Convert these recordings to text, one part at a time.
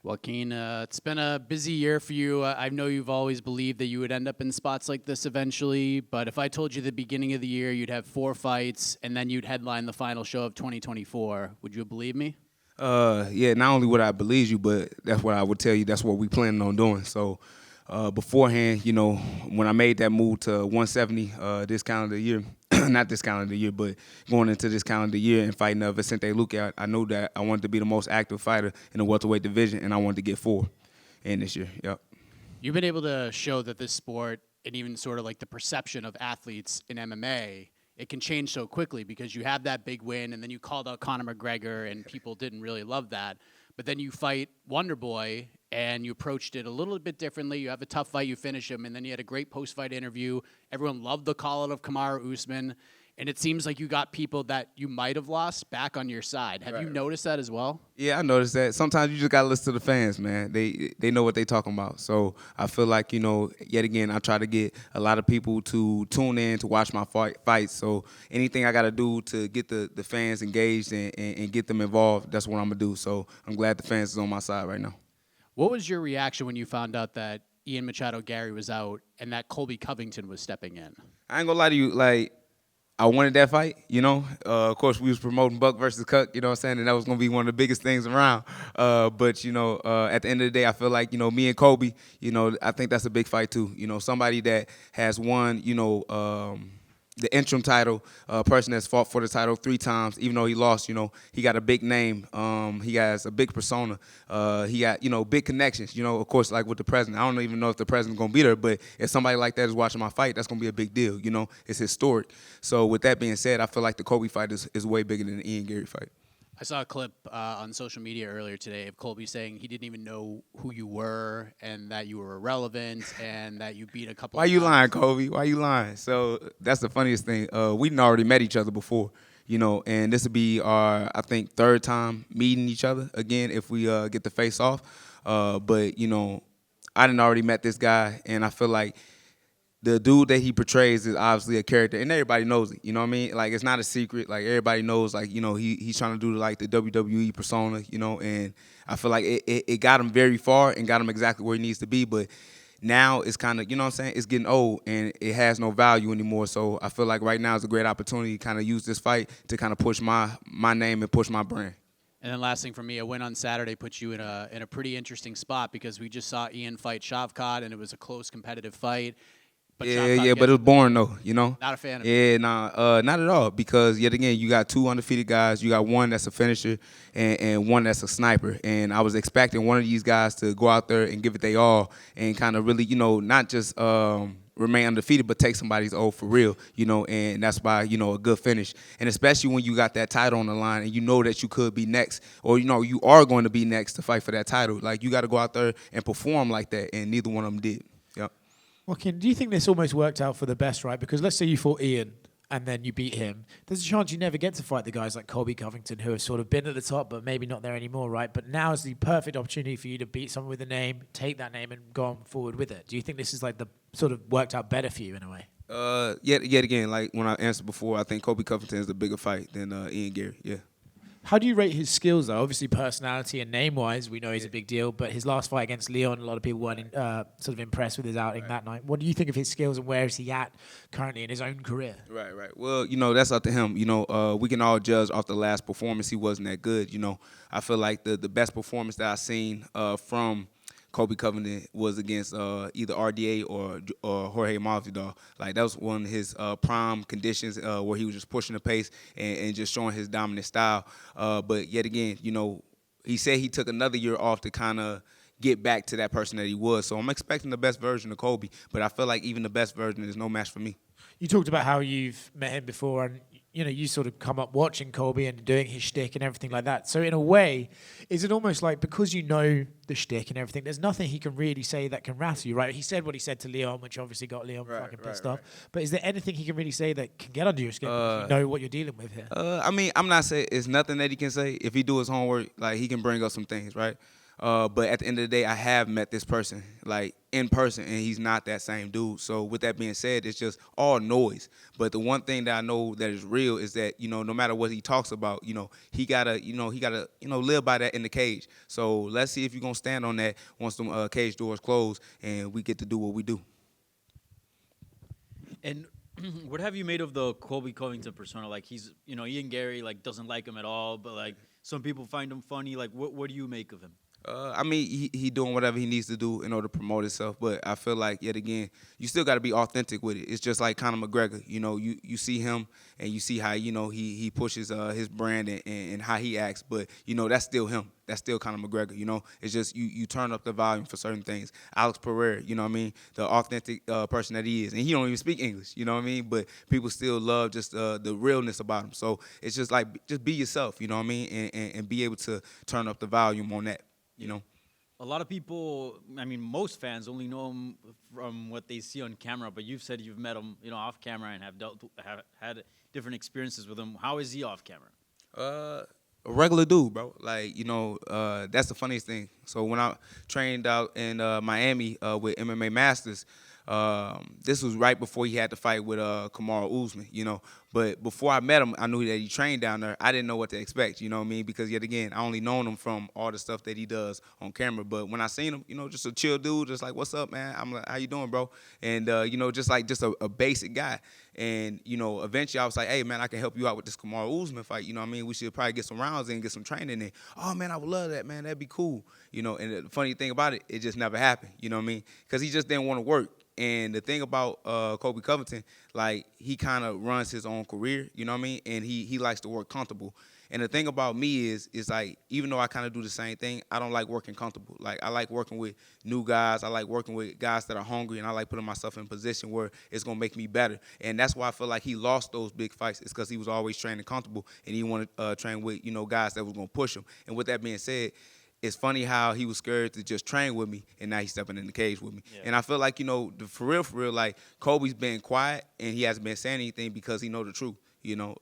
Joaquin, it's been a busy year for you. I know you've always believed that you would end up in spots like this eventually, but if I told you the beginning of the year you'd have 4 fights and then you'd headline the final show of 2024, would you believe me? Yeah, not only would I believe you, but that's what I would tell you. That's what we planning on doing. So, beforehand, when I made that move to 170 this calendar year, not this calendar year, but going into this calendar year and fighting Vicente Luque, I knew that I wanted to be the most active fighter in the welterweight division, and I wanted to get 4 in this year. Yep. You've been able to show that this sport and even sort of like the perception of athletes in MMA, it can change so quickly because you have that big win and then you called out Conor McGregor and people didn't really love that. But then you fight Wonder Boy and you approached it a little bit differently. You have a tough fight, you finish him, and then you had a great post-fight interview. Everyone loved the call out of Kamaru Usman. And it seems like you got people that you might have lost back on your side. Have you noticed that as well? Yeah, I noticed that. Sometimes you just gotta listen to the fans, man. They know what they talking about. So I feel like, yet again, I try to get a lot of people to tune in to watch my fights. So anything I gotta do to get the fans engaged and get them involved, that's what I'm gonna do. So I'm glad the fans is on my side right now. What was your reaction when you found out that Ian Machado Gary was out and that Colby Covington was stepping in? I ain't gonna lie to you, I wanted that fight, Of course, we was promoting Buck versus Cuck, you know what I'm saying? And that was going to be one of the biggest things around. But at the end of the day, I feel like, me and Kobe, I think that's a big fight too. Somebody that has won, the interim title, person that's fought for the title 3 times, even though he lost, he got a big name. He has a big persona. He got, big connections, of course, like with the president. I don't even know if the president's going to be there, but if somebody like that is watching my fight, that's going to be a big deal, It's historic. So with that being said, I feel like the Kobe fight is way bigger than the Ian Gary fight. I saw a clip on social media earlier today of Colby saying he didn't even know who you were and that you were irrelevant and that you beat a couple Why you lying, Colby? Why you lying? So that's the funniest thing. We didn't already met each other before, and this will be our, I think, 3rd time meeting each other again if we get the face off. But, I didn't already met this guy, and I feel like the dude that he portrays is obviously a character, and everybody knows it. You know what I mean? Like, it's not a secret. Like, everybody knows, like, he's trying to do, like, the WWE persona, and I feel like it got him very far and got him exactly where he needs to be. But now it's kind of, it's getting old, and it has no value anymore. So I feel like right now is a great opportunity to kind of use this fight to kind of push my name and push my brand. And then last thing for me, a win on Saturday puts you in a pretty interesting spot because we just saw Ian fight Shavkat, and it was a close competitive fight. But but it was boring though, Not a fan of it. Yeah, not at all. Because yet again, you got 2 undefeated guys. You got one that's a finisher and one that's a sniper. And I was expecting one of these guys to go out there and give it their all and kind of really, not just remain undefeated, but take somebody's oath for real, and that's by, a good finish. And especially when you got that title on the line and you know that you could be next or, you are going to be next to fight for that title. Like, you got to go out there and perform like that, and neither one of them did. Yep. Joaquin, do you think this almost worked out for the best, right? Because let's say you fought Ian and then you beat him. There's a chance you never get to fight the guys like Colby Covington who have sort of been at the top but maybe not there anymore, right? But now is the perfect opportunity for you to beat someone with a name, take that name and go on forward with it. Do you think this is like the sort of worked out better for you in a way? Yet again, like when I answered before, I think Colby Covington is a bigger fight than Ian Gary, yeah. How do you rate his skills, though? Obviously, personality and name-wise, we know he's a big deal. But his last fight against Leon, a lot of people weren't sort of impressed with his outing that night. What do you think of his skills, and where is he at currently in his own career? Right. Well, that's up to him. We can all judge off the last performance. He wasn't that good. I feel like the best performance that I've seen from Colby Covington was against either RDA or Jorge Masvidal. Like, that was one of his prime conditions where he was just pushing the pace and just showing his dominant style. But yet again, he said he took another year off to kind of get back to that person that he was. So I'm expecting the best version of Colby, but I feel like even the best version is no match for me. You talked about how you've met him before and you sort of come up watching Colby and doing his shtick and everything like that. So in a way, is it almost like because you know the shtick and everything, there's nothing he can really say that can rattle you, right? He said what he said to Leon, which obviously got Leon fucking pissed off. But is there anything he can really say that can get under your skin because you know what you're dealing with here? I mean, I'm not saying it's nothing that he can say. If he do his homework, like, he can bring up some things, right? But at the end of the day, I have met this person, like, in person, and he's not that same dude. So with that being said, it's just all noise. But the one thing that I know that is real is that, no matter what he talks about, he gotta live by that in the cage. So let's see if you're gonna stand on that once the cage doors close and we get to do what we do. And what have you made of the Colby Covington persona? Like, he's, Ian Gary, like, doesn't like him at all, but, like, some people find him funny. Like, what do you make of him? I mean, he doing whatever he needs to do in order to promote himself. But I feel like, yet again, you still got to be authentic with it. It's just like Conor McGregor. You see him and you see how, he pushes his brand and how he acts. But, that's still him. That's still Conor McGregor. It's just you turn up the volume for certain things. Alex Pereira, the authentic person that he is. And he don't even speak English, But people still love just the realness about him. So it's just like, just be yourself, and be able to turn up the volume on that. A lot of people, most fans only know him from what they see on camera, but you've said you've met him, off camera and have had different experiences with him. How is he off camera? A regular dude, bro. Like, that's the funniest thing. So when I trained out in Miami with MMA Masters, this was right before he had to fight with Kamaru Usman, But before I met him, I knew that he trained down there. I didn't know what to expect, Because, yet again, I only known him from all the stuff that he does on camera. But when I seen him, just a chill dude, just like, what's up, man? I'm like, how you doing, bro? And, just a basic guy. And, eventually I was like, hey, man, I can help you out with this Kamaru Usman fight. We should probably get some rounds in, get some training in. Oh, man, I would love that, man. That'd be cool. And the funny thing about it, it just never happened, Because he just didn't want to work. And the thing about Colby Covington, like, he kind of runs his own career, And he likes to work comfortable. And the thing about me is like, even though I kind of do the same thing, I don't like working comfortable. Like, I like working with new guys. I like working with guys that are hungry, and I like putting myself in a position where it's going to make me better. And that's why I feel like he lost those big fights, is because he was always training comfortable, and he wanted to train with, guys that was going to push him. And with that being said, it's funny how he was scared to just train with me, and now he's stepping in the cage with me. Yeah. And I feel like, for real, like, Kobe's been quiet, and he hasn't been saying anything because he know the truth.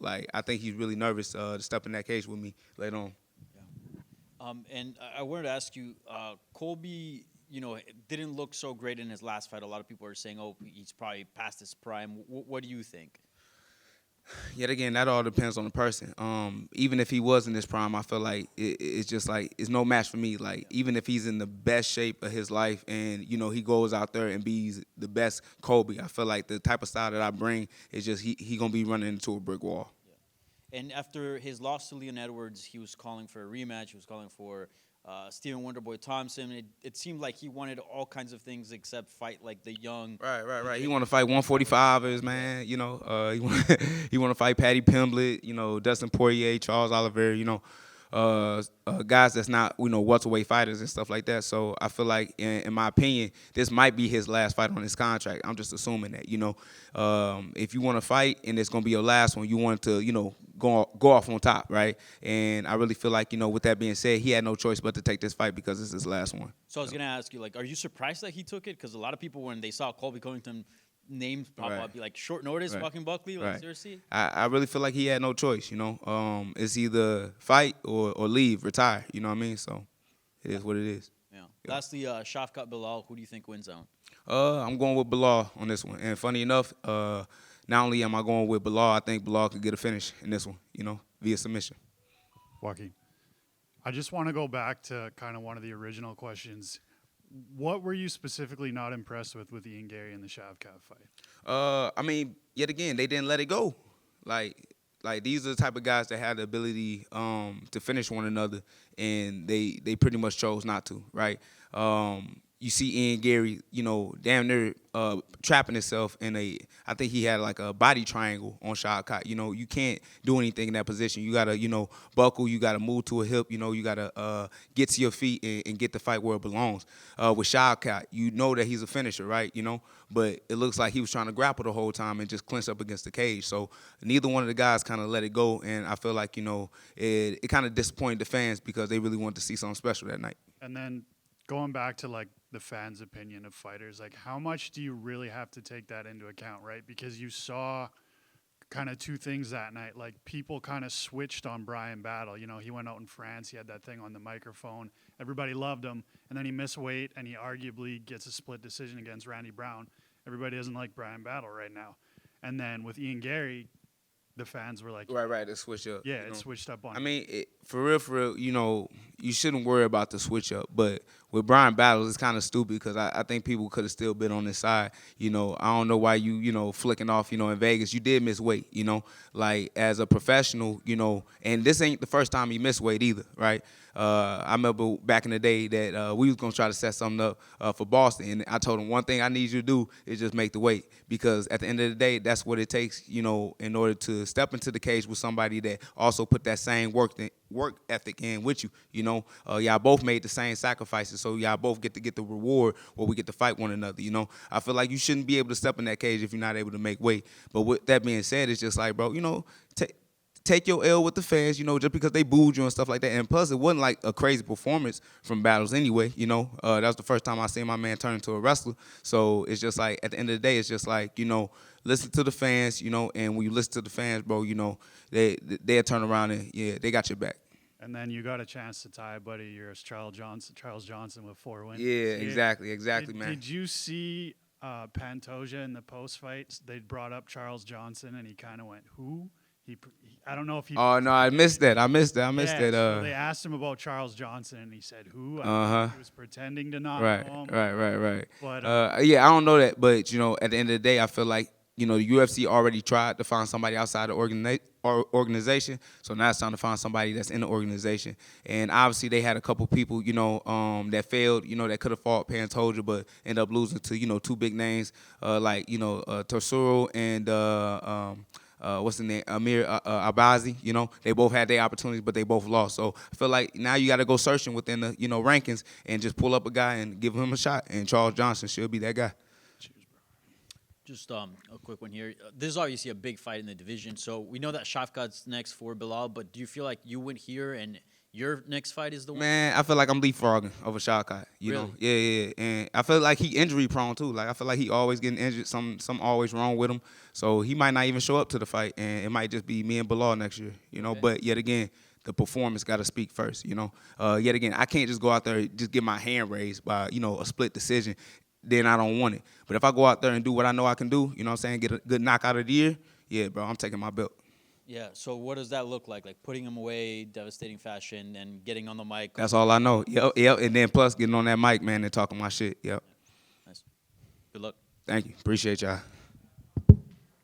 Like, I think he's really nervous to step in that cage with me later on. Yeah. And I wanted to ask you, Colby, didn't look so great in his last fight. A lot of people are saying, oh, he's probably past his prime. What do you think? Yet again, that all depends on the person. Even if he was in his prime, I feel like it's just like, it's no match for me. Like, even if he's in the best shape of his life and, he goes out there and be the best Kobe, I feel like the type of style that I bring is just he going to be running into a brick wall. Yeah. And after his loss to Leon Edwards, he was calling for a rematch. He was calling for Stephen Wonderboy Thompson. It seemed like he wanted all kinds of things except fight like the young. Right. He want to fight 145ers, man. He want to fight Patty Pimblett, Dustin Poirier, Charles Oliveira, guys that's not, welterweight fighters and stuff like that. So I feel like, in my opinion, this might be his last fight on his contract. I'm just assuming that, if you want to fight and it's going to be your last one, you want to, go off on top, right? And I really feel like, with that being said, he had no choice but to take this fight because it's his last one. So I was going to ask you, like, are you surprised that he took it? Because a lot of people, when they saw Colby Covington names pop up, be like, short notice, Joaquin Buckley, like, seriously? I really feel like he had no choice, It's either fight or leave, retire, you know what I mean? So it is what it is. Yeah. Lastly, Shavkat Bilal, who do you think wins out? I'm going with Bilal on this one. And funny enough, not only am I going with Bilal, I think Bilal could get a finish in this one, via submission. Joaquin, I just want to go back to kind of one of the original questions. What were you specifically not impressed with Ian Gary in the Shavkat fight? Yet again, they didn't let it go. Like these are the type of guys that had the ability to finish one another, and they pretty much chose not to, right? You see Ian Gary, damn near trapping himself in I think he had like a body triangle on Shavkat. You can't do anything in that position. You got to, buckle. You got to move to a hip. You got to get to your feet and get the fight where it belongs. With Shavkat, that he's a finisher, right? But it looks like he was trying to grapple the whole time and just clinch up against the cage. So neither one of the guys kind of let it go, and I feel like, it kind of disappointed the fans because they really wanted to see something special that night. And then going back to, like, the fans' opinion of fighters, like, how much do you really have to take that into account, right? Because you saw kind of two things that night. Like, people kind of switched on Brian Battle. You know, he went out in France. He had that thing on the microphone. Everybody loved him. And then he missed weight, and he arguably gets a split decision against Randy Brown. Everybody doesn't like Brian Battle right now. And then with Ian Gary, the fans were like, Right, it switch up. yeah, it switched up on I mean, for real, you know, you shouldn't worry about the switch up. But with Brian Battles, it's kind of stupid because I think people could have still been on his side. You know, I don't know why you know, flicking off, you know, in Vegas. You did miss weight, you know. Like, as a professional, you know, and this ain't the first time he missed weight either, right? I remember back in the day that we was going to try to set something up for Boston. And I told him, one thing I need you to do is just make the weight. Because at the end of the day, that's what it takes, you know, in order to step into the cage with somebody that also put that same work ethic in with you. You know, y'all both made the same sacrifices, so y'all both get the reward where we get to fight one another. You know, I feel like you shouldn't be able to step in that cage if you're not able to make weight. But with that being said, it's just like, bro, you know, take your L with the fans, you know, just because they booed you and stuff like that. And plus, it wasn't like a crazy performance from Battles anyway, you know. That was the first time I seen my man turn into a wrestler. So it's just like, at the end of the day, it's just like, you know, listen to the fans, you know, and when you listen to the fans, bro, you know, they'll turn around and, yeah, they got your back. And then you got a chance to tie, buddy, yours, Charles Johnson with 4 wins. Yeah, exactly, man. Did you see Pantoja in the post-fight? They brought up Charles Johnson, and he kind of went, who? I don't know if he. Oh, no, I missed that. So they asked him about Charles Johnson, and he said, who? I think he was pretending to not know him. Right. But, yeah, I don't know that. But, you know, at the end of the day, I feel like, you know, the UFC already tried to find somebody outside the organization. So now it's time to find somebody that's in the organization. And obviously they had a couple people, you know, that failed, you know, that could have fought Pantoja, but ended up losing to, you know, two big names like, you know, Tosuro and what's the name? Amir Abazi. You know, they both had their opportunities, but they both lost. So I feel like now you got to go searching within the, you know, rankings and just pull up a guy and give him a shot. And Charles Johnson should be that guy. Just a quick one here. This is obviously a big fight in the division. So we know that Shafkat's next for Bilal, but do you feel like you went here and your next fight is the one? Man, I feel like I'm leapfrogging over Shafkat. You know, yeah. And I feel like he injury prone too. Like I feel like he always getting injured. Some always wrong with him. So he might not even show up to the fight, and it might just be me and Bilal next year. You know, but yet again, the performance got to speak first. You know, yet again, I can't just go out there and just get my hand raised by, you know, a split decision. Then I don't want it. But if I go out there and do what I know I can do, you know what I'm saying, get a good knockout of the year, yeah, bro, I'm taking my belt. Yeah, so what does that look like? Like putting him away, devastating fashion, and getting on the mic? That's all I know. Yep, and then plus getting on that mic, man, and talking my shit. Yep. Nice. Good luck. Thank you. Appreciate y'all.